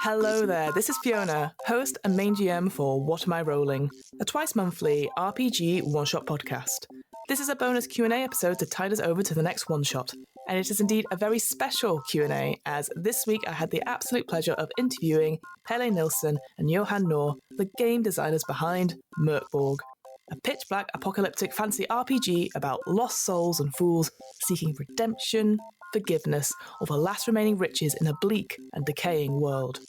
Hello there, this is Fiona, host and main GM for What Am I Rolling, a twice-monthly RPG one-shot podcast. This is a bonus Q&A episode to tide us over to the next one-shot, and it is indeed a very special Q&A, as this week I had the absolute pleasure of interviewing Pelle Nilsson and Johan Nohr, the game designers behind MÖRK BORG, a pitch-black apocalyptic fantasy RPG about lost souls and fools seeking redemption, forgiveness, or the last remaining riches in a bleak and decaying world.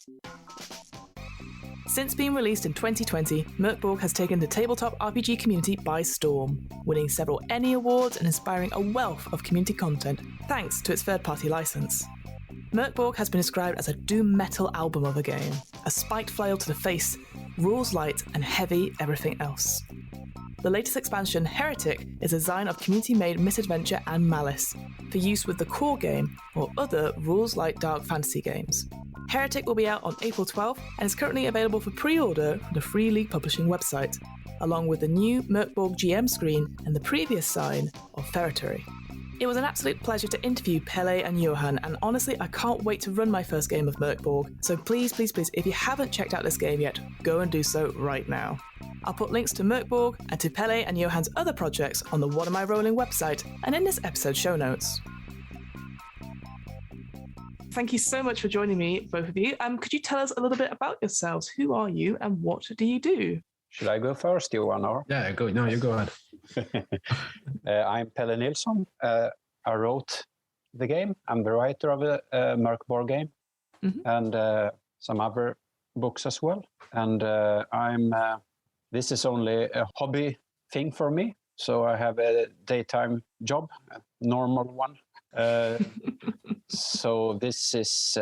Since being released in 2020, MÖRK BORG has taken the tabletop RPG community by storm, winning several Emmy Awards and inspiring a wealth of community content thanks to its third-party license. MÖRK BORG has been described as a doom metal album of a game, a spiked flail to the face, rules light and heavy everything else. The latest expansion, Heretic, is a design of community-made misadventure and malice, for use with the core game or other rules-light dark fantasy games. Heretic will be out on April 12th and is currently available for pre-order from the Free League Publishing website, along with the new MÖRK BORG GM screen and the previous sign of Territory. It was an absolute pleasure to interview Pelle and Johan, and honestly, I can't wait to run my first game of MÖRK BORG, so please, if you haven't checked out this game yet, go and do so right now. I'll put links to MÖRK BORG and to Pelle and Johan's other projects on the What Am I Rolling website and in this episode's show notes. Thank you so much for joining me, both of you. Could you tell us a little bit about yourselves? Who are you and what do you do? Should I go first, Johan? Or? Yeah, go. No, you go ahead. I'm Pelle Nilsson. I wrote the game. I'm the writer of a MÖRK BORG game and some other books as well. And this is only a hobby thing for me. So I have a daytime job, a normal one. So this is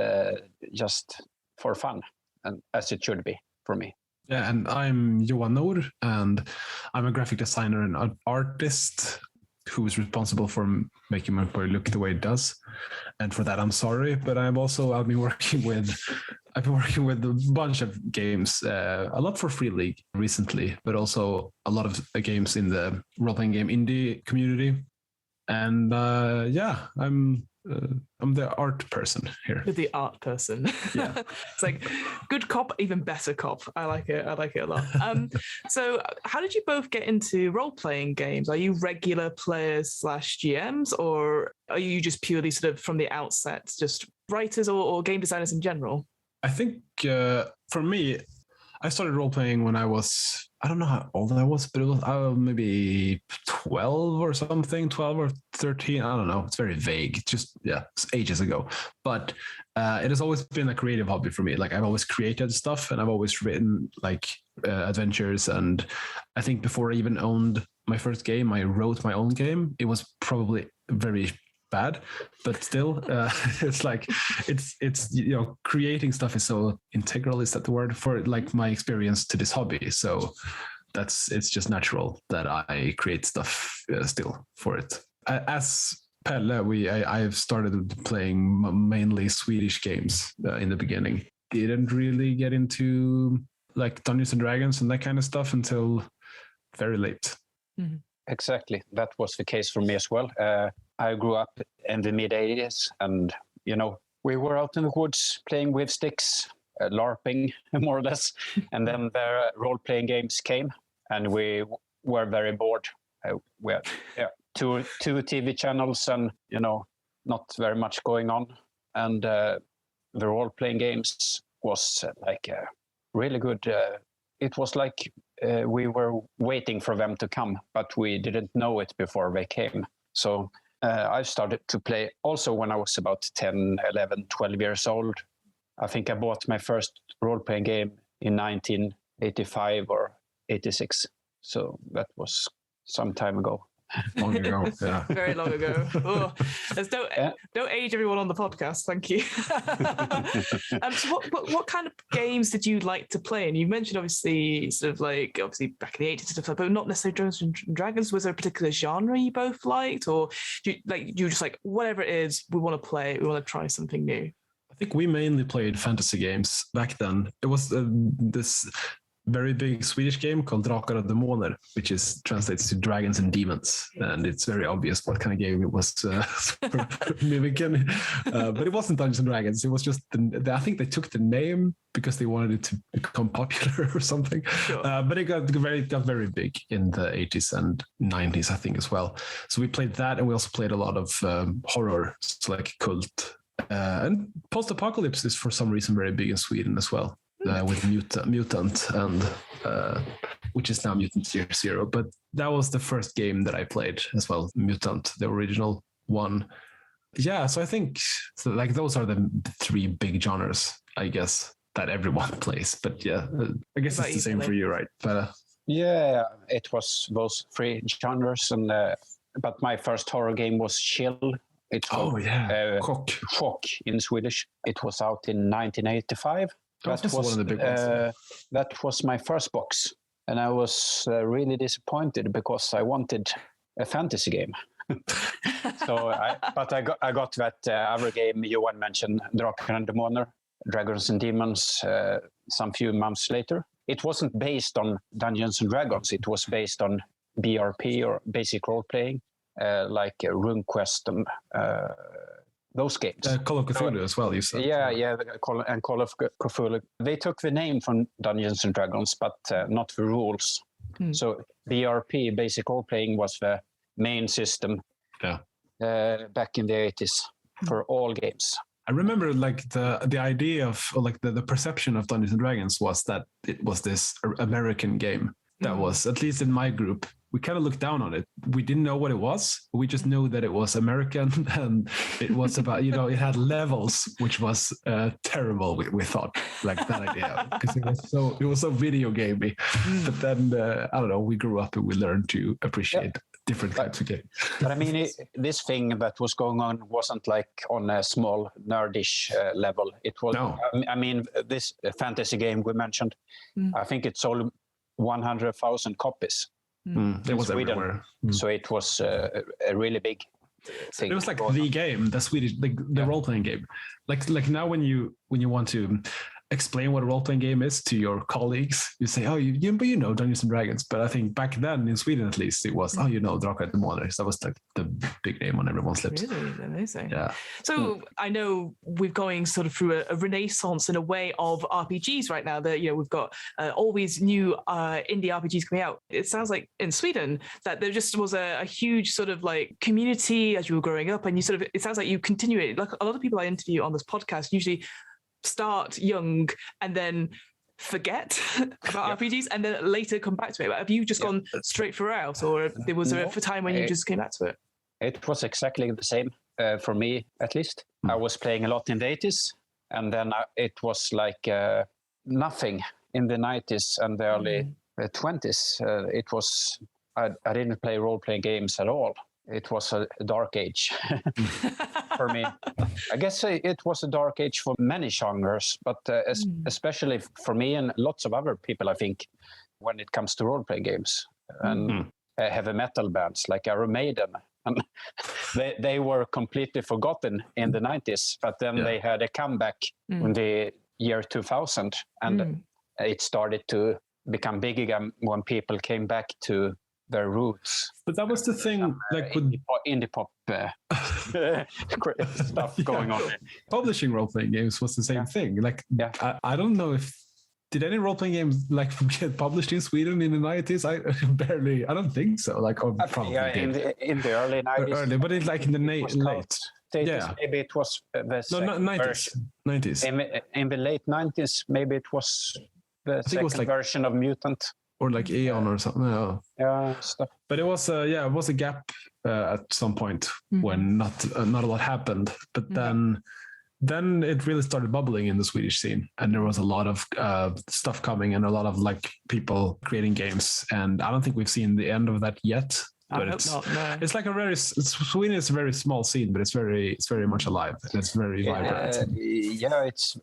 just for fun, and as it should be for me. Yeah, and I'm Johan Nohr, and I'm a graphic designer and an artist who is responsible for making MÖRK BORG look the way it does. And for that, I'm sorry, but I've been working with a bunch of games, a lot for Free League recently, but also a lot of games in the role-playing game indie community. And I'm the art person here. You're the art person. Yeah. It's like good cop, even better cop. I like it a lot. So how did you both get into role-playing games? Are you regular players / GMs, or are you just purely sort of from the outset, just writers or game designers in general? I think for me, I started role-playing when I was, I don't know how old I was, but it was maybe 12 or something, 12 or 13. I don't know. It's very vague. It's ages ago. But it has always been a creative hobby for me. Like I've always created stuff and I've always written like adventures. And I think before I even owned my first game, I wrote my own game. It was probably very bad, but still it's creating stuff is so integral, is that the word, for like my experience to this hobby. So it's just natural that I create stuff still for it. As Pelle, I've started playing mainly Swedish games in the beginning. Didn't really get into like Dungeons and Dragons and that kind of stuff until very late. Mm-hmm. Exactly. That was the case for me as well. I grew up in the mid-80s and, we were out in the woods playing with sticks, LARPing more or less. And then the role-playing games came and we were very bored. We had two TV channels and, not very much going on. And the role-playing games was like really good. It was like we were waiting for them to come, but we didn't know it before they came. So I started to play also when I was about 10, 11, 12 years old. I think I bought my first role-playing game in 1985 or 86. So that was some time ago. Long ago, yeah. Very long ago. Oh, don't age everyone on the podcast. Thank you. So what kind of games did you like to play? And you mentioned obviously back in the 80s stuff, but not necessarily Dungeons and Dragons. Was there a particular genre you both liked, or you were just like, whatever it is, we want to play, we want to try something new? I think we mainly played fantasy games back then. It was this very big Swedish game called Drakar och Demoner, which translates to Dragons and Demons, and it's very obvious what kind of game it was mimicking. But it wasn't Dungeons and Dragons. It was just I think they took the name because they wanted it to become popular or something. Sure. But it got very big in the 80s and 90s, I think, as well. So we played that, and we also played a lot of horror, so like Cult. And post-apocalypse is for some reason very big in Sweden as well. With Mutant and which is now Mutant Year Zero, but that was the first game that I played as well, Mutant, the original one. Yeah, so I think like those are the three big genres, I guess, that everyone plays. But yeah, I guess it's the same for you, right? But yeah, it was those three genres, and but my first horror game was Chill. It's called Chock in Swedish. It was out in 1985. That was one of the big ones. That was my first box, and I was really disappointed because I wanted a fantasy game. So, I got that other game Johan mentioned, Drakar and Demoner, Dragons and Demons, some few months later. It wasn't based on Dungeons and Dragons. It was based on BRP or basic role playing, like RuneQuest and those games. Call of Cthulhu as well, you said. Yeah, and Call of Cthulhu. They took the name from Dungeons and Dragons, but not the rules. So BRP, basic role playing, was the main system back in the 80s for all games. I remember like the idea of like the perception of Dungeons and Dragons was that it was this American game that was, at least in my group, we kind of looked down on it. We didn't know what it was. We just knew that it was American, and it was about, it had levels, which was terrible. We thought, like, that idea, because it was so video gamey. But then I don't know, we grew up and we learned to appreciate different types of games. But I mean, this thing that was going on wasn't like on a small nerdish level. It was. No. I mean, this fantasy game we mentioned, I think it sold 100,000 copies. It was Sweden. Everywhere. So it was a really big thing. It was like the game, the Swedish, like the role-playing game. Like now when you want to explain what a role-playing game is to your colleagues, you say, you know Dungeons and Dragons. But I think back then in Sweden, at least, it was, Drakar and Demoner. That was like the big name on everyone's lips. Really amazing. Yeah. So I know we're going sort of through a renaissance in a way of RPGs right now. That we've got all these new indie RPGs coming out. It sounds like in Sweden that there just was a huge sort of like community as you were growing up, and it sounds like you continue it. Like a lot of people I interview on this podcast usually start young and then forget about RPGs and then later come back to it. But have you just gone straight throughout, or there was a time when you just came back to it? It was exactly the same for me, at least. I was playing a lot in the 80s, and then it was like nothing in the 90s and the early 20s. It was I didn't play role-playing games at all. It was a dark age for me. I guess it was a dark age for many genres, but especially for me and lots of other people, I think, when it comes to role-playing games and heavy metal bands like Iron Maiden. And they were completely forgotten in the 90s, but then they had a comeback in the year 2000, and it started to become big again when people came back to their roots. But that was the thing, like with indie pop stuff going on. Publishing role-playing games was the same thing. Like, I don't know if did any role-playing games like get published in Sweden in the 90s? I don't think so. Like, probably in the early 90s. Early, but it's like in the late. Maybe it was the second 90s. In the late 90s, maybe it was the second version of Mutant. Or like Aeon or something. Stuff. But it was it was a gap at some point when not a lot happened. But then it really started bubbling in the Swedish scene, and there was a lot of stuff coming and a lot of like people creating games. And I don't think we've seen the end of that yet. But it's like Sweden is a very small scene, but it's very much alive. And it's very vibrant.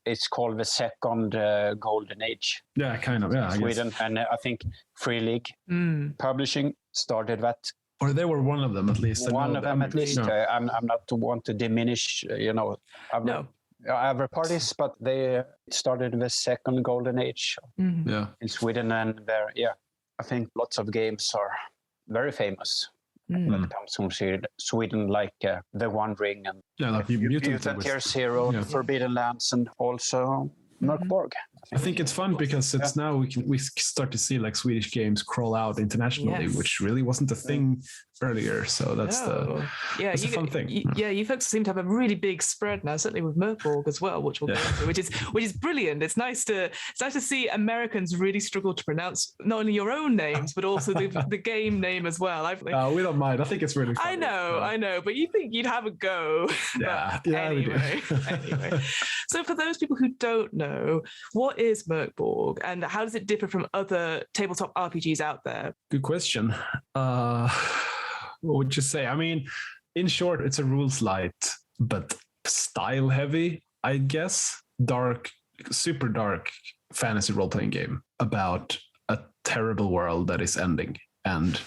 It's called the second golden age. Yeah, kind of. Yeah, Sweden, and I think Free League Publishing started that. Or they were one of them at least. One of them at least. I'm not to want to diminish, other parties, but they started the second golden age in Sweden, and I think lots of games are very famous when it comes from Sweden, like The One Ring and like Mutant Year Zero, Forbidden Lands, and also MÖRK BORG. I think it's fun because it's now we start to see like Swedish games crawl out internationally, which really wasn't a thing earlier. So that's the fun thing. You folks seem to have a really big spread now, certainly with MÖRK BORG as well, which we'll get into, which is brilliant. It's nice to see Americans really struggle to pronounce not only your own names but also the game name as well. We don't mind. I think it's really funny. I know, but you think you'd have a go. Anyway. So for those people who don't know, what is MÖRK BORG and how does it differ from other tabletop RPGs out there? Good question. What would you say? I mean, in short, it's a rules light, but style heavy, I guess. Super dark fantasy role-playing game about a terrible world that is ending and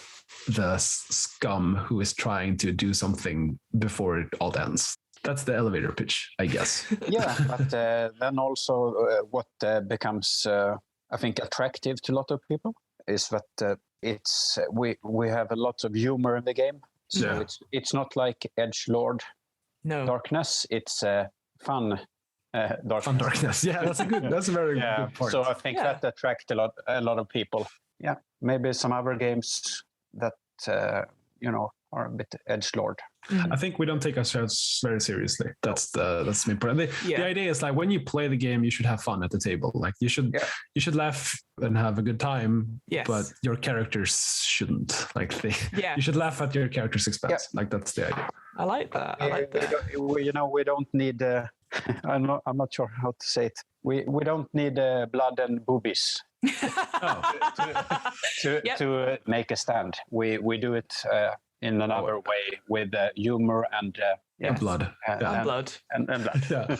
the scum who is trying to do something before it all ends. That's the elevator pitch, I guess. But then also what becomes, I think, attractive to a lot of people is that we have a lot of humor in the game. So it's not like edgelord darkness. It's fun darkness. Fun darkness. Yeah, that's a very good point. So I think that attracts a lot of people. Yeah, maybe some other games that are a bit edgelord. I think we don't take ourselves very seriously. That's the main point. The idea is like when you play the game, you should have fun at the table. Like you should laugh and have a good time. Yes. But your characters shouldn't. Like you should laugh at your character's expense. Like that's the idea. I like that. We don't need. I'm not sure how to say it. We don't need blood and boobies to make a stand. We do it in another way with humor and blood. And blood. And blood.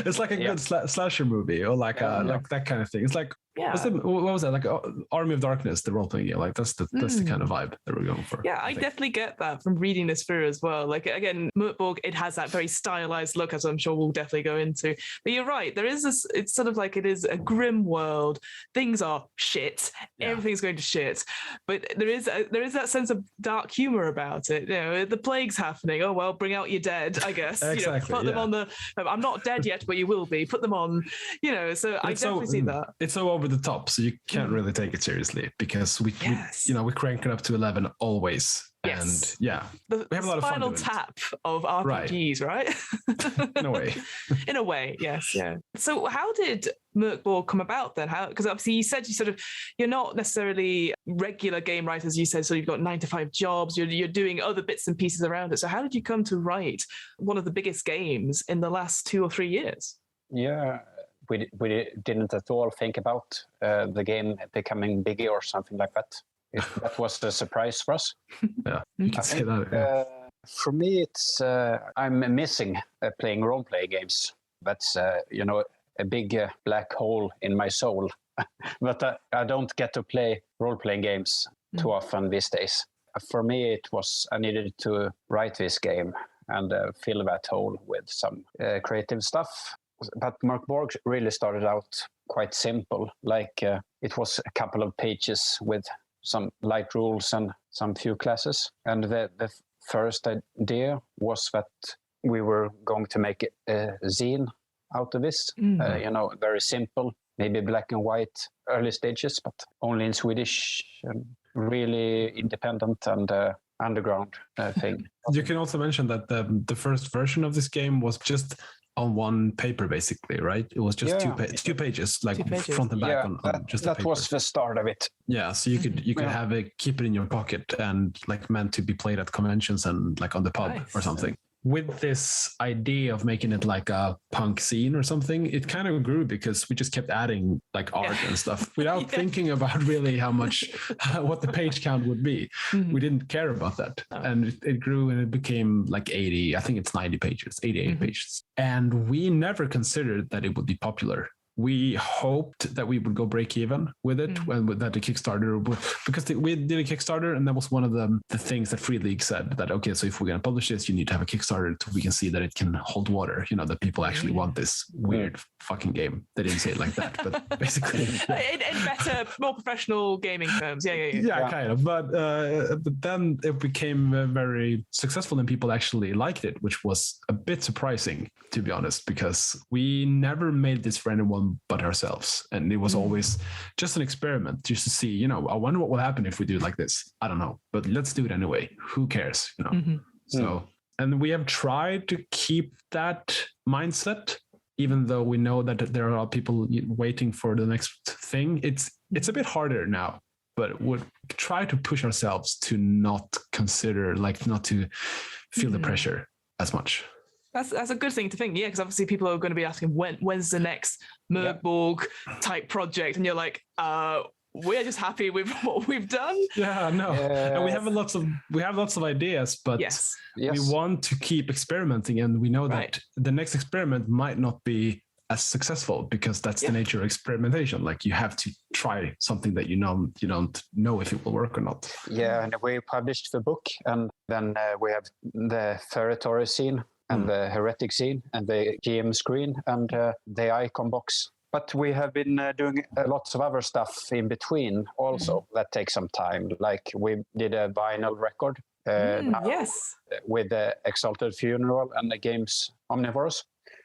It's like a good slasher movie or like that kind of thing. It's like what was that? Like Army of Darkness, the role playing game. Like that's the kind of vibe that we're going for. Yeah, I definitely get that from reading this through as well. Like again, MÖRK BORG, it has that very stylized look, as I'm sure we'll definitely go into. But you're right, there is this. It's sort of like it is a grim world. Things are shit. Yeah. Everything's going to shit. But there is that sense of dark humor about it. You know, the plague's happening. Oh well, bring out your dead, I guess. Exactly. Put them on the. I'm not dead yet, but you will be. Put them on. So I definitely see that. It's so over the top, so you can't really take it seriously because we crank it up to 11 always. Yes. And we have a lot of fun. Final tap of RPGs, right? In a way. In a way, yes, yeah. So how did MÖRK BORG come about then? Because obviously you said you're not necessarily regular game writers. You said so you've got 9-to-5 jobs. You're doing other bits and pieces around it. So how did you come to write one of the biggest games in the last 2 or 3 years? Yeah. We didn't at all think about the game becoming bigger or something like that. That was a surprise for us. Yeah, you can say that. Yeah. For me, it's I'm missing playing role-play games. That's a big black hole in my soul. But I don't get to play role-playing games too often these days. For me, I needed to write this game and fill that hole with some creative stuff. But MÖRK BORG really started out quite simple. Like it was a couple of pages with some light rules and some few classes. And the first idea was that we were going to make a zine out of this. Very simple, maybe black and white, early stages, but only in Swedish, really independent and underground thing. You can also mention that the first version of this game was just on one paper, basically, right? It was just two pages, like front and back on just that paper. Was the start of it. Yeah, so you could have it, keep it in your pocket, and like meant to be played at conventions and like on the pub or something. With this idea of making it like a punk scene or something, it kind of grew because we just kept adding like art and stuff without thinking about really what the page count would be. We didn't care about that. And it grew and it became like 80, I think it's 90 pages, 88 pages. And we never considered that it would be popular. we hoped that we would go break even with it when that the Kickstarter, because we did a Kickstarter, and that was one of the things that Free League said that, okay, so if we're going to publish this, you need to have a Kickstarter so we can see that it can hold water, you know, that people actually want this weird fucking game. They didn't say it like that, but basically in better, more professional gaming terms. Yeah, kind of. But then it became very successful and people actually liked it, which was a bit surprising, to be honest, because we never made this for anyone but ourselves, and it was always just an experiment, just to see, you know, I wonder what will happen if we do it like this. I don't know, but let's do it anyway. Who cares, you know? So, and we have tried to keep that mindset, even though we know that there are people waiting for the next thing. It's a bit harder now, but we'll try to push ourselves to not consider, like, not to feel the pressure as much. That's a good thing to think, yeah, because obviously people are going to be asking when's the next MÖRK BORG type project, and you're like, we're just happy with what we've done. Yeah, no, and we have lots of ideas, but we want to keep experimenting, and we know that the next experiment might not be as successful, because that's the nature of experimentation. Like, you have to try something that you don't know if it will work or not. Yeah, and we published the book, and then we have the territory scene, and the heretic scene, and the GM screen, and the icon box. But we have been doing lots of other stuff in between also that takes some time. Like, we did a vinyl record with the Exalted Funeral and the Games Omnivores.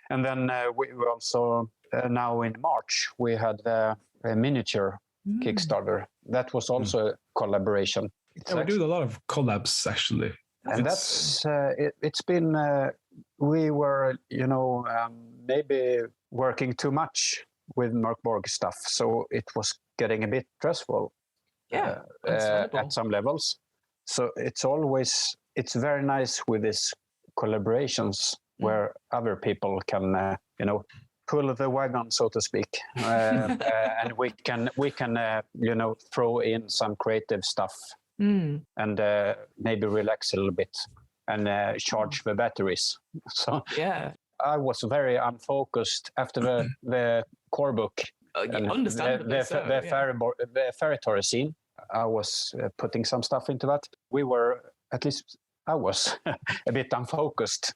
And then we also, now in March, we had the miniature Kickstarter. That was also a collaboration. We do a lot of collabs, actually. And it's been, we were, maybe working too much with MÖRK BORG stuff. So it was getting a bit stressful at some levels. So it's very nice with these collaborations where other people can, pull the wagon, so to speak. And we can throw in some creative stuff. And maybe relax a little bit and charge the batteries. So I was very unfocused after the core book. Understandably the territory scene. I was putting some stuff into that. I was a bit unfocused.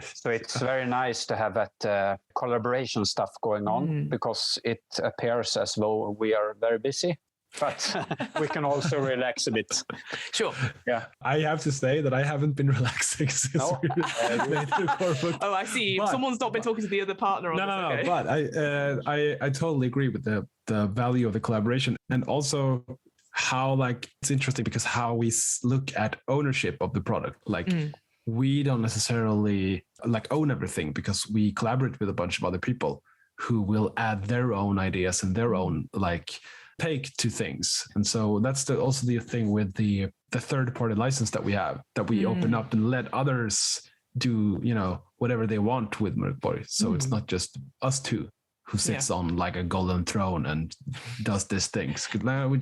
So it's very nice to have that collaboration stuff going on, because it appears as though we are very busy. But we can also relax a bit. Sure. Yeah. I have to say that I haven't been relaxing since we made the core book. Oh, I see. But someone's not been talking to the other partner on this. No. But I totally agree with the value of the collaboration, and also how, like, it's interesting because how we look at ownership of the product. Like, we don't necessarily own everything, because we collaborate with a bunch of other people who will add their own ideas and their own take to things. And so that's also the thing with the third-party license that we have, that we open up and let others do, whatever they want with MÖRK BORG. So it's not just us two who sits on like a golden throne and does these things. Now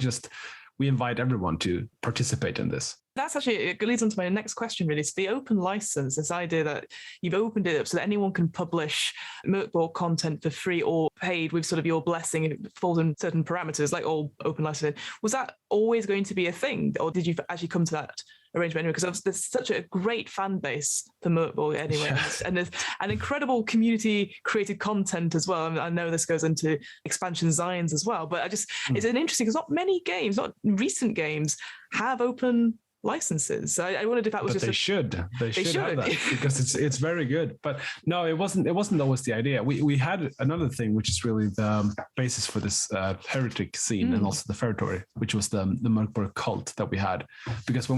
we invite everyone to participate in this. That's actually, it leads on to my next question, really. So the open license, this idea that you've opened it up so that anyone can publish MÖRK BORG content for free or paid with sort of your blessing, and it falls in certain parameters, like all open license. Was that always going to be a thing, or did you actually come to that arrangement anyway? Because there's such a great fan base for MÖRK BORG anyway, and there's an incredible community created content as well. I know this goes into expansion designs as well, but it's an interesting, because not many games, not recent games, have open licenses. So I wondered if that was They should have that, because it's very good. But no, it wasn't always the idea. We had another thing, which is really the basis for this heretic scene and also the territory, which was the MÖRK BORG cult that we had. Because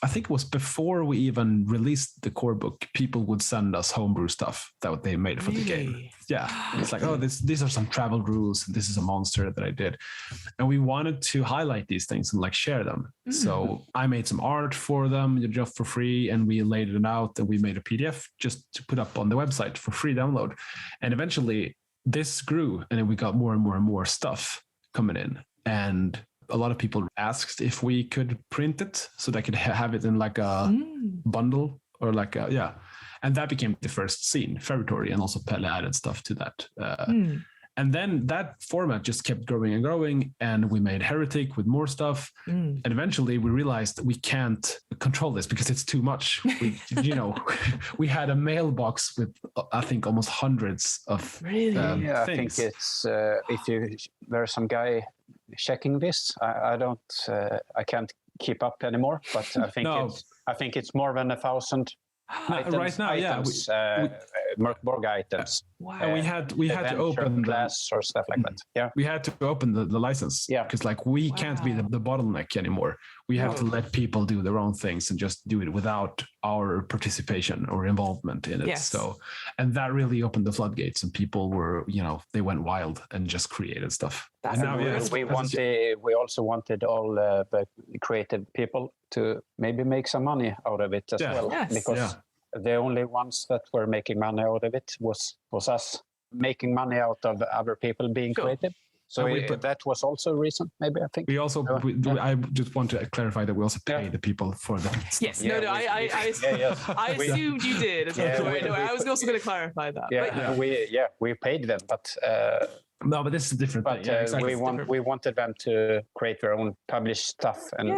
I think it was before we even released the core book, people would send us homebrew stuff that they made for the game. Yeah. It's like, these are some travel rules. This is a monster that I did. And we wanted to highlight these things and share them. So I made some art for them just for free, and we laid it out, and we made a PDF just to put up on the website for free download. And eventually this grew, and then we got more and more and more stuff coming in. And a lot of people asked if we could print it so they could have it in like a bundle or and that became the first scene, territory, and also Pelle added stuff to that. And then that format just kept growing and growing, and we made Heretic with more stuff. And eventually we realized that we can't control this because it's too much. We, we had a mailbox with, I think, almost hundreds of I things. think it's there's some guy checking this. I can't keep up anymore, but I think it's more than 1,000 items, right now. MÖRK BORG items. Wow. And we had to open class or stuff like that. Yeah, we had to open the license. Yeah, because like we can't be the bottleneck anymore. We have to let people do their own things and just do it without our participation or involvement in it. Yes. So, and that really opened the floodgates, and people were, they went wild and just created stuff. That's and now, we also wanted all the creative people to maybe make some money out of it as well, because the only ones that were making money out of it was us making money out of other people being creative. So that was also a reason, maybe, I think. We also, I just want to clarify that we also pay the people for the stuff. Yes, I assumed you did. I was also going to clarify that. We paid them, but... no, but this is different. But exactly. we wanted them to create their own published stuff and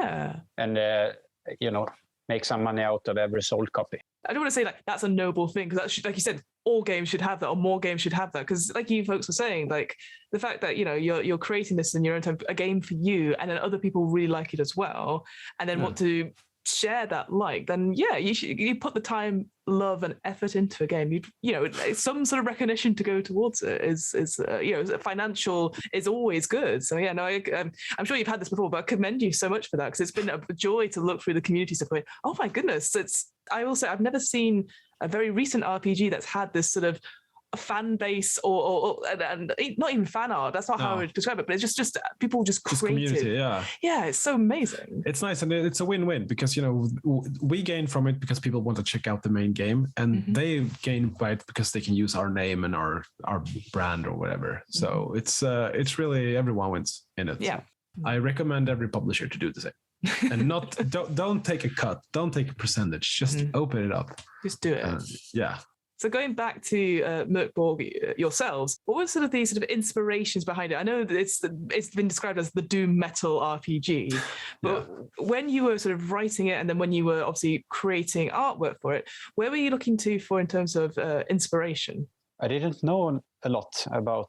make some money out of every sold copy. I don't want to say like that's a noble thing, because that's, like you said, all games should have that, or more games should have that. Because like you folks were saying, like the fact that you're creating this in your own time, a game for you, and then other people really like it as well, and then want to share that then you put the time, love, and effort into a game. Some sort of recognition to go towards it is financial is always good. So I'm sure you've had this before, but I commend you so much for that, because it's been a joy to look through the community stuff. Oh my goodness, I will say I've never seen a very recent RPG that's had this sort of fan base and not even fan art. That's not how I would describe it, but it's just people just creative. Community, it's so amazing. It's nice, and it's a win-win, because we gain from it because people want to check out the main game, and they gain by it because they can use our name and our brand or whatever. So it's really everyone wins in it. Yeah, I recommend every publisher to do the same. And don't take a cut, don't take a percentage, just open it up, just do it. So going back to MÖRK BORG yourselves, what were sort of these sort of inspirations behind it? I know that it's been described as the doom metal RPG, but when you were sort of writing it, and then when you were obviously creating artwork for it, where were you looking for in terms of inspiration? I didn't know a lot about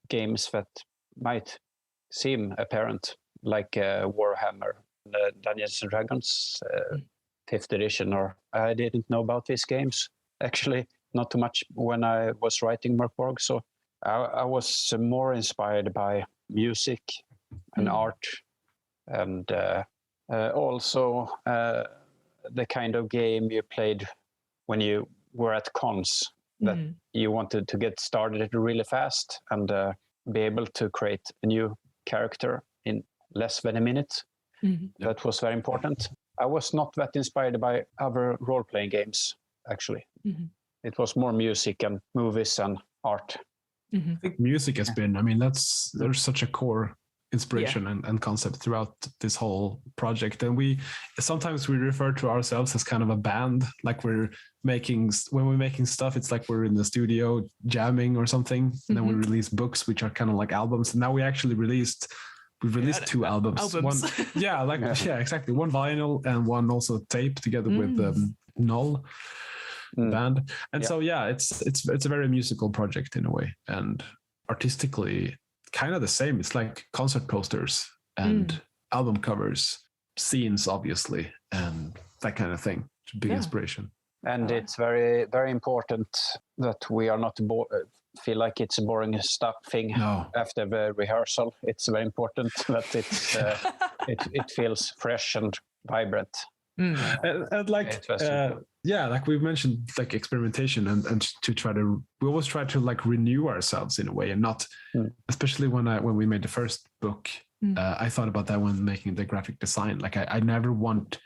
games that might seem apparent, like Warhammer, Dungeons and Dragons, 5th edition, or I didn't know about these games. Actually, not too much when I was writing MÖRK BORG. So I was more inspired by music and art, and also the kind of game you played when you were at cons, that you wanted to get started really fast and be able to create a new character in less than a minute. That was very important. I was not that inspired by other role-playing games, actually. It was more music and movies and art. I think music has been, there's such a core inspiration and concept throughout this whole project. And sometimes we refer to ourselves as kind of a band, like when we're making stuff, it's like we're in the studio jamming or something. And then we release books, which are kind of like albums. And now we've released 2 albums. Exactly. One vinyl and one also tape together with Null band. And so it's a very musical project in a way, and artistically kind of the same. It's like concert posters and album covers, scenes obviously, and that kind of thing. It's a big inspiration. And it's very, very important that we are not feel like it's a boring thing after the rehearsal. It's very important that it feels fresh and vibrant. And like like we've mentioned, like experimentation and to we always try to like renew ourselves in a way, and not especially when we made the first book. I thought about that when making the graphic design. Like I never want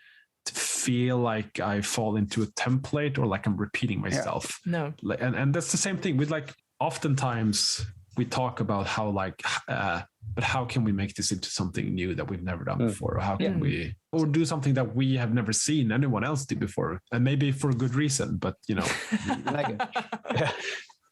to feel like I fall into a template or like I'm repeating myself. No. Like, and that's the same thing with, like, oftentimes we talk about how but how can we make this into something new that we've never done before? Or how can we do something that we have never seen anyone else do before? And maybe for a good reason, but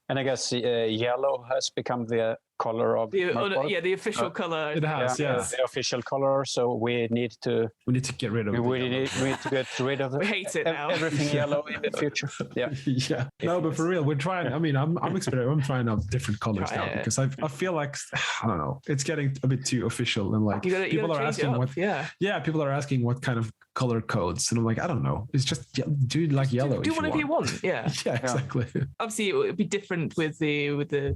And I guess yellow has become the color of MÖRK BORG. the official color. It has, yeah. The official color. So we need to get rid of it. We need to get rid of We hate it now. everything yellow in the future. Yeah. Yeah. No, but for real, we're trying. I mean, I'm experimenting. I'm trying out different colors now because I feel like, I don't know, it's getting a bit too official, and like people are asking people are asking what kind of color codes, and I'm like, I don't know. It's just do like yellow. Do whatever you want. Yeah. Yeah, exactly. Obviously, it would be different with the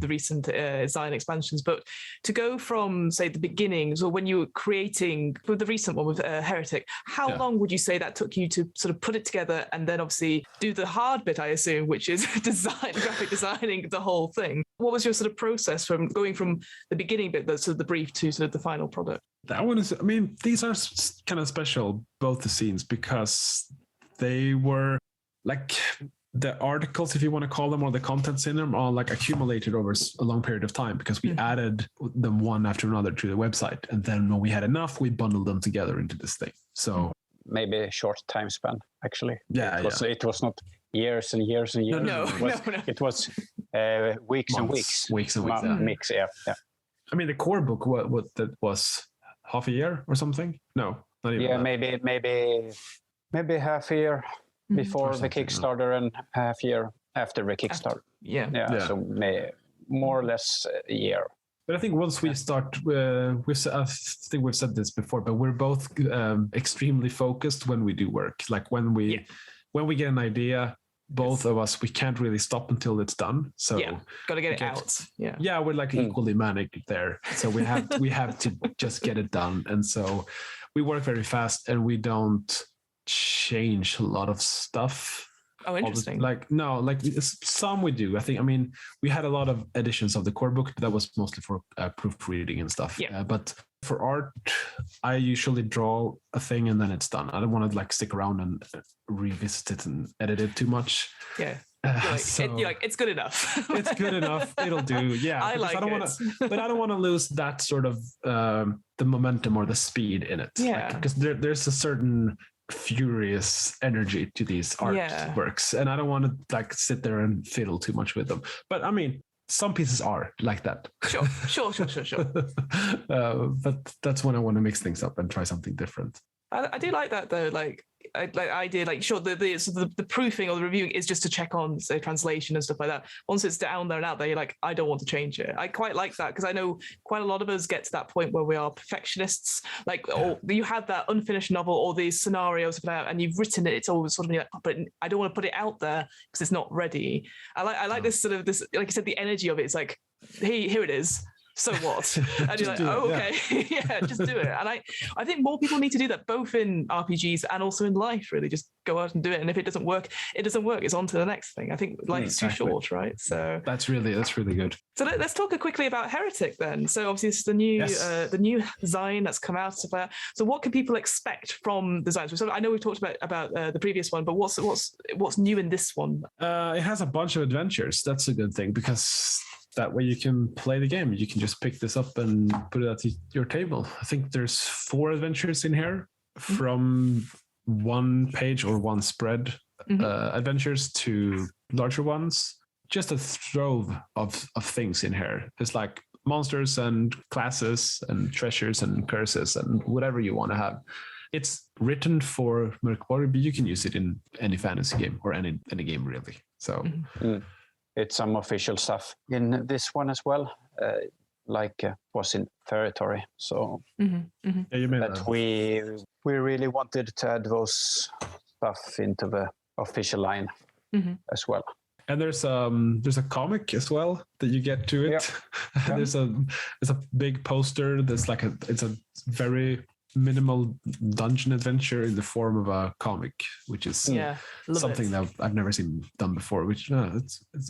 recent Zion expansions, but to go from, say, the beginnings, or when you were creating with the recent one with Heretic, how long would you say that took you to sort of put it together and then obviously do the hard bit, I assume, which is graphic designing the whole thing? What was your sort of process from going from the beginning bit, sort of the brief, to sort of the final product? That one is, I mean, these are kind of special, both the scenes, because they were like the articles, if you want to call them, or the contents in them, are like accumulated over a long period of time, because we added them one after another to the website. And then when we had enough, we bundled them together into this thing. So maybe a short time span, actually. Yeah, it was not years and years and years. No. It was weeks and weeks. Weeks and weeks. Weeks, yeah. I mean, the core book, what that was half a year or something? No, not even. Yeah, that. maybe half a year before the Kickstarter and half year after the Kickstarter. Yeah. So more or less a year. But I think once we start, I think we've said this before, but we're both extremely focused when we do work. Like when we get an idea, both of us, we can't really stop until it's done. So got to get it out. Yeah, we're like equally manic there. So we have to just get it done. And so we work very fast, and we don't change a lot of stuff. Oh, interesting. Some we do. I mean, we had a lot of editions of the core book, but that was mostly for proofreading and stuff. Yeah. But for art, I usually draw a thing and then it's done. I don't want to like stick around and revisit it and edit it too much. Yeah. It's good enough. It's good enough. It'll do. Yeah. I don't want to lose that sort of the momentum or the speed in it. Yeah. Because there's a certain furious energy to these artworks, and I don't want to like sit there and fiddle too much with them. But I mean, some pieces are like that. Sure. But that's when I want to mix things up and try something different. I do like that though. The proofing or the reviewing is just to check on, say, translation and stuff like that. Once it's down there and out there, you're like, I don't want to change it. I quite like that, because I know quite a lot of us get to that point where we are perfectionists. Or you have that unfinished novel or these scenarios and you've written it. It's always sort of like, but I don't want to put it out there because it's not ready. I like this sort of this, like you said, the energy of it. It's like, hey, here it is. So what? And you're like, okay, just do it. And I think more people need to do that, both in RPGs and also in life, really. Just go out and do it. And if it doesn't work, it doesn't work. It's on to the next thing. I think life's too short, right? So that's really good. So let's talk quickly about Heretic then. So obviously it's the new design that's come out. So what can people expect from the designs? So I know we've talked about the previous one, but what's new in this one? It has a bunch of adventures. That's a good thing, because that way you can play the game. You can just pick this up and put it at your table. I think there's 4 adventures in here, from one page or one spread adventures to larger ones. Just a trove of things in here. It's like monsters and classes and treasures and curses and whatever you want to have. It's written for MÖRK BORG, but you can use it in any fantasy game or any game really. So. It's some official stuff in this one as well, was in Territory. So Yeah, you made that we really wanted to add those stuff into the official line as well. And there's a comic as well that you get to it. Yeah. There's a big poster. It's a very minimal dungeon adventure in the form of a comic, which is something that I've never seen done before, which it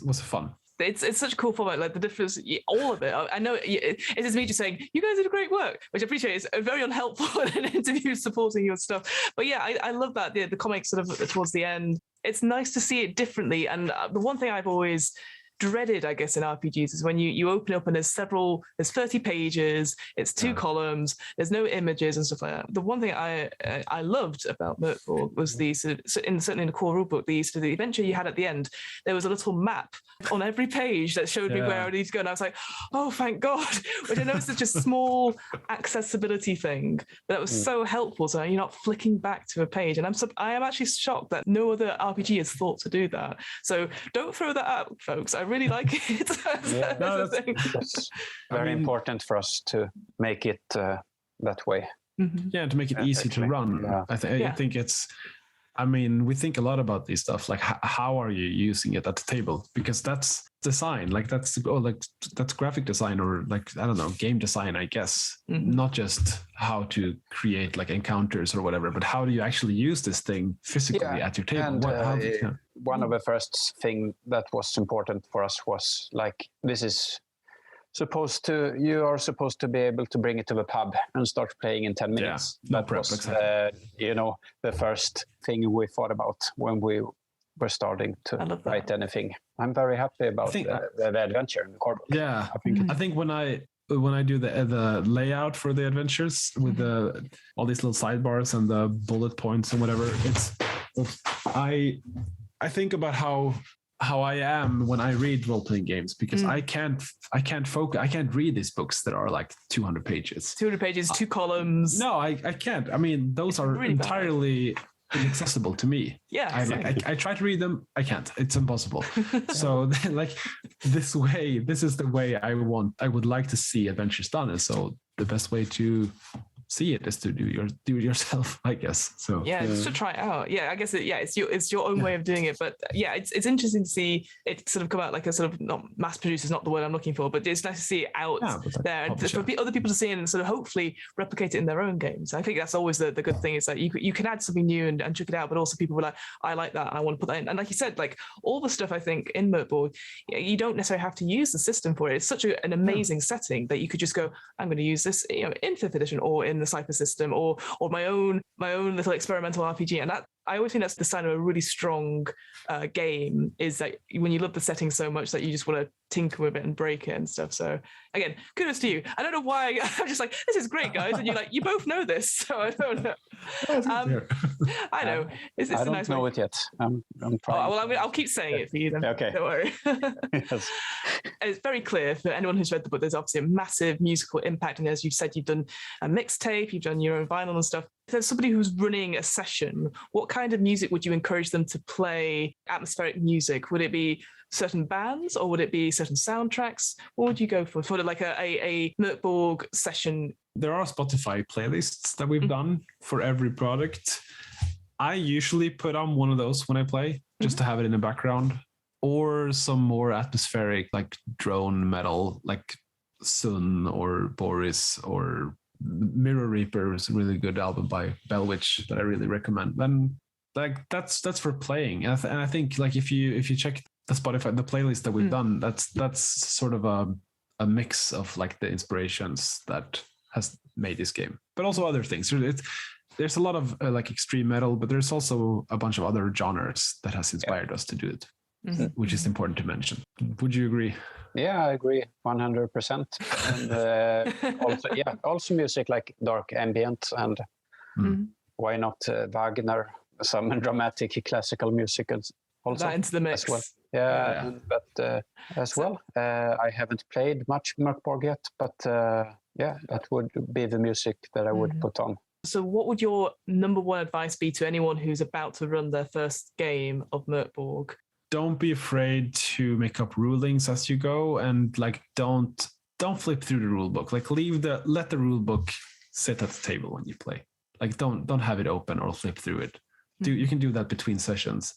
was fun. It's such a cool format, like the difference, all of it. I know it is me just saying, you guys did a great work, which I appreciate. It's very unhelpful in an interview supporting your stuff. But yeah, I love that, the comics sort of towards the end. It's nice to see it differently. And the one thing I've always dreaded, I guess, in RPGs is when you open up and there's 30 pages, it's 2 columns, there's no images and stuff like that. The one thing I loved about MÖRK BORG was certainly in the core rulebook, the adventure you had at the end, there was a little map on every page that showed me where I need to go. And I was like, oh, thank God, which I know is such a small accessibility thing, but that was so helpful. So you're not flicking back to a page. And I am actually shocked that no other RPG has thought to do that. So don't throw that out, folks. I really like it. That's very important for us to make it that way. Yeah, to make it easy to run. Yeah. I think it's, I mean, we think a lot about these stuff, like how are you using it at the table? Because that's design, like that's graphic design, or like, I don't know, game design, I guess. Not just how to create like encounters or whatever, but how do you actually use this thing physically at your table? And one of the first thing that was important for us was like, you are supposed to be able to bring it to the pub and start playing in 10 minutes. Yeah, that was, the first thing we thought about when we were starting to write anything. I'm very happy about the adventure in the core book. Yeah, I think when I do the layout for the adventures with all these little sidebars and the bullet points and whatever, I think about how I am when I read role-playing games, because I can't focus. I can't read these books that are like 200 pages. 200 pages, 2 columns. No, I can't. I mean, those are really entirely inaccessible to me. Yeah, I try to read them. I can't. It's impossible. So like this is the way I would like to see adventures done. And so the best way to see it is to do it yourself, I guess. So just to try it out. Yeah, I guess it's your own way of doing it. But yeah, it's interesting to see it sort of come out like a sort of, not mass produced is not the word I'm looking for, but it's nice to see it out there and for other people to see it and sort of hopefully replicate it in their own games. I think that's always the good thing, is that you can add something new and check it out, but also people were like, I like that, I want to put that in. And like you said, like all the stuff I think in MÖRK BORG, you don't necessarily have to use the system for it. It's such an amazing setting that you could just go, I'm going to use this, in 5th edition or in the Cypher system or my own little experimental RPG. And that, I always think that's the sign of a really strong game, is that when you love the setting so much that you just want to tinker with it and break it and stuff. So again, kudos to you. I don't know why I'm just like, this is great, guys, and you're like, you both know this, so I don't know. I know it's I a don't nice know way. it yet. I'm trying. I'll keep saying it for you then. Okay, don't worry. Yes. It's very clear for anyone who's read the book, there's obviously a massive musical impact, and as you've said, you've done a mixtape, you've done your own vinyl and stuff. If there's somebody who's running a session, what kind of music would you encourage them to play? Atmospheric music? Would it be certain bands, or would it be certain soundtracks? What would you go for like a MÖRK BORG session? There are Spotify playlists that we've done for every product. I usually put on one of those when I play, just to have it in the background, or some more atmospheric, like drone metal, like Sun or Boris or Mirror Reaper is a really good album by Bellwitch that I really recommend. Then like that's for playing, and I think like if you check the Spotify, the playlist that we've done, that's sort of a mix of like the inspirations that has made this game, but also other things. There's a lot of like extreme metal, but there's also a bunch of other genres that has inspired us to do it, which is important to mention. Would you agree? Yeah, I agree 100%. And also music like dark ambient, and why not Wagner, some dramatic classical music also that into the mix as well. Yeah. But as well, I haven't played much MÖRK BORG yet, but that would be the music that I would put on. So what would your number one advice be to anyone who's about to run their first game of MÖRK BORG? Don't be afraid to make up rulings as you go, and like don't flip through the rule book. Like let the rule book sit at the table when you play. Like don't have it open or flip through it. You can do that between sessions.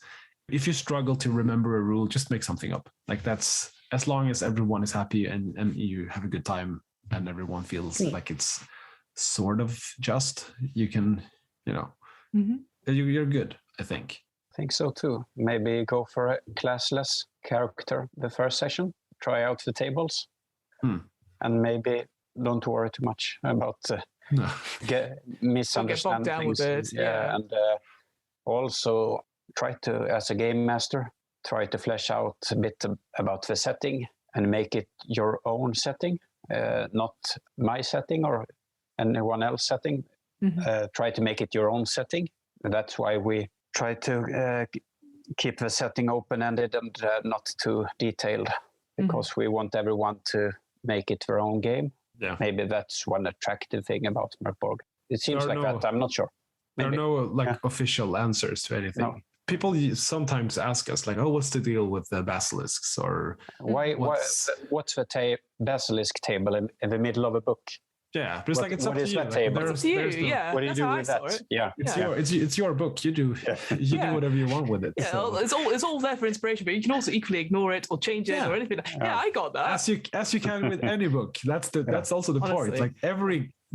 If you struggle to remember a rule, just make something up. Like that's, as long as everyone is happy and you have a good time and everyone feels like it's sort of just, you can, you're good, I think. I think so too. Maybe go for a classless character the first session, try out the tables, and maybe don't worry too much about misunderstand down things. With it. And also try to, as a game master, try to flesh out a bit about the setting and make it your own setting, not my setting or anyone else's setting. Try to make it your own setting. That's why we try to keep the setting open-ended and not too detailed, because we want everyone to make it their own game. Yeah. Maybe that's one attractive thing about MÖRK BORG. It seems like that. I'm not sure. Maybe. There are no official answers to anything. No. People sometimes ask us like, "Oh, what's the deal with the basilisks?" Or what's the basilisk table in the middle of a book? Yeah, but it's like it's up to you. What do you do with that? It's your book. You do whatever you want with it. Yeah, so. it's all there for inspiration, but you can also equally ignore it or change it or anything. Yeah, I got that. As you can with any book. That's also the point. Like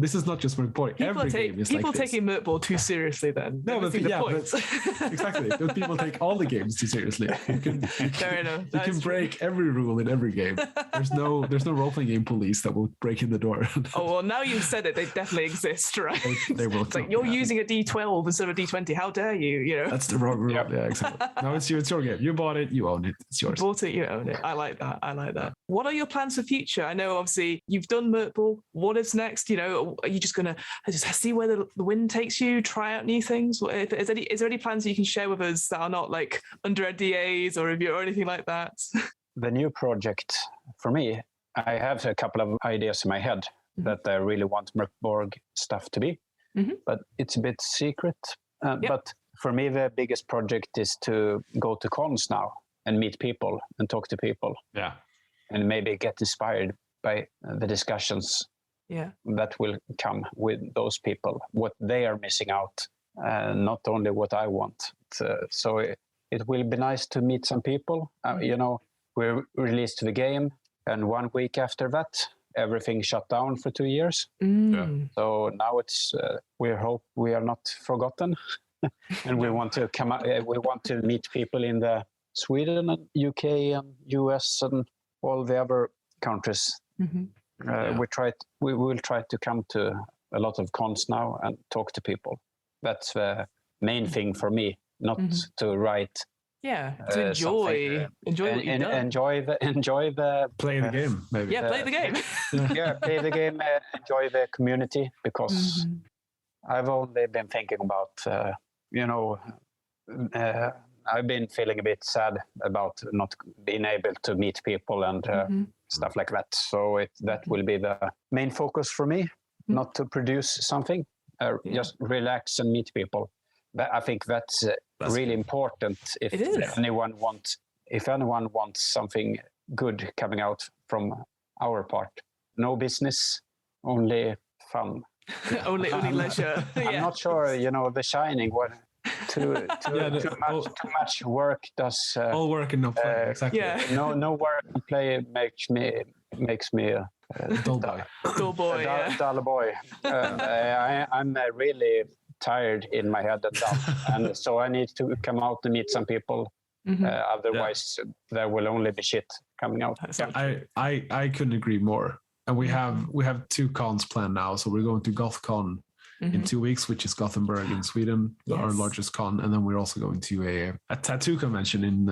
this is not just MÖRK BORG. People taking MÖRK BORG too seriously then. No, but exactly. But people take all the games too seriously. Fair enough. You can break every rule in every game. There's no role-playing game police that will break in the door. Oh, well, now you've said it, they definitely exist, right? They will. It's like you're using a D12 instead of a D20. How dare you? You know. That's the wrong rule. Yeah, exactly. No, it's your game. You bought it, you own it. It's yours. You bought it, you own it. I like that. What are your plans for future? I know obviously you've done MÖRK BORG. What is next? You know, are you just going to just see where the wind takes you, try out new things? Is there any plans that you can share with us that are not like under NDAs or review or anything like that? The new project for me, I have a couple of ideas in my head that I really want MÖRK BORG stuff to be, but it's a bit secret. But for me, the biggest project is to go to cons now and meet people and talk to people. Yeah. And maybe get inspired by the discussions that will come with those people, what they are missing out, not only what I want. So it will be nice to meet some people. You know, we released the game, and 1 week after that, everything shut down for 2 years. So now it's we hope we are not forgotten, and we want to come out. We want to meet people in the Sweden and UK and US and all the other countries. We will try to come to a lot of cons now and talk to people. That's the main thing for me, not to write. Yeah, to enjoy what you've done. Enjoy the play the game. Maybe. Yeah, play the game. Play the game. Enjoy the community, because I've only been thinking about I've been feeling a bit sad about not being able to meet people and stuff like that. So that will be the main focus for me, not to produce something, just relax and meet people. I think that's really important. If anyone wants something good coming out from our part, no business, only fun. only leisure. I'm not sure, The Shining. Too much work does all work and no play. Exactly. No work and play makes me dull boy. Dull boy. I'm really tired in my head and dull, and so I need to come out and meet some people. Otherwise, there will only be shit coming out. I couldn't agree more. And we have 2 cons planned now. So we're going to GothCon in 2 weeks, which is Gothenburg in Sweden, our largest con, and then we're also going to a tattoo convention in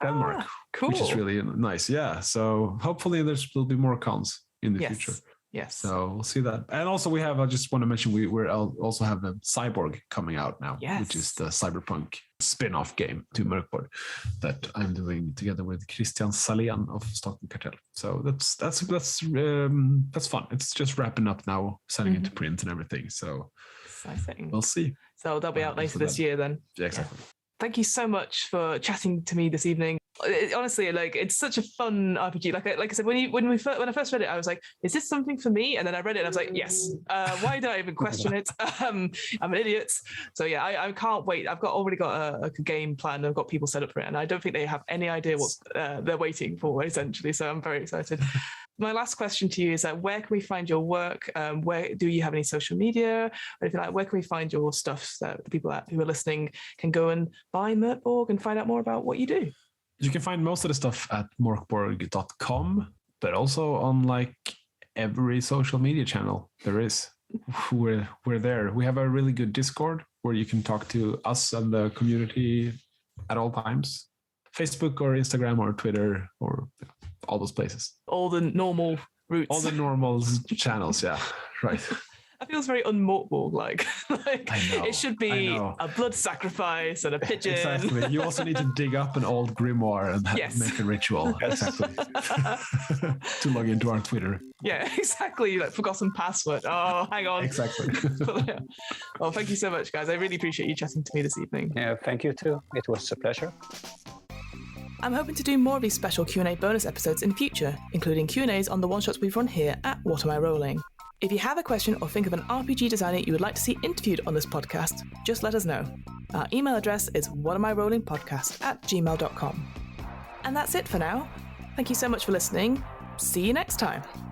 Denmark, cool. Which is really nice. Yeah, so hopefully will be more cons in the future. Yes. So we'll see that. And also I just want to mention, we're also have a Cyborg coming out now, which is the cyberpunk spin-off game to MÖRK BORG that I'm doing together with Christian Salén of Stockholm Cartel. So that's fun. It's just wrapping up now, sending it to print and everything. So exciting. We'll see. So they'll be out later this year then. Yeah, exactly. Thank you so much for chatting to me this evening. Honestly, it's such a fun RPG. Like I said, when I first read it, I was like, "Is this something for me?" And then I read it, and I was like, "Yes." Why did I even question it? I'm an idiot. So yeah, I can't wait. I've already got a game plan. I've got people set up for it, and I don't think they have any idea what they're waiting for. Essentially, so I'm very excited. My last question to you is where can we find your work? Where do you have any social media or anything like that? Where can we find your stuff that the people who are listening can go and buy MÖRK BORG and find out more about what you do? You can find most of the stuff at mörkborg.com, but also on every social media channel there is. We're there. We have a really good Discord where you can talk to us and the community at all times. Facebook or Instagram or Twitter or all those places. All the normal routes. All the normal channels, yeah. Right. That feels very un-Morkborg-like. I know, it should be a blood sacrifice and a pigeon. Exactly. You also need to dig up an old grimoire and make a ritual. Exactly. To log into our Twitter. Yeah, exactly. Like forgotten password. Oh, hang on. Exactly. Well, thank you so much, guys. I really appreciate you chatting to me this evening. Yeah, thank you too. It was a pleasure. I'm hoping to do more of these special Q&A bonus episodes in future, including Q&As on the one-shots we've run here at What Am I Rolling? If you have a question or think of an RPG designer you would like to see interviewed on this podcast, just let us know. Our email address is whatamirollingpodcast@gmail.com. And that's it for now. Thank you so much for listening. See you next time.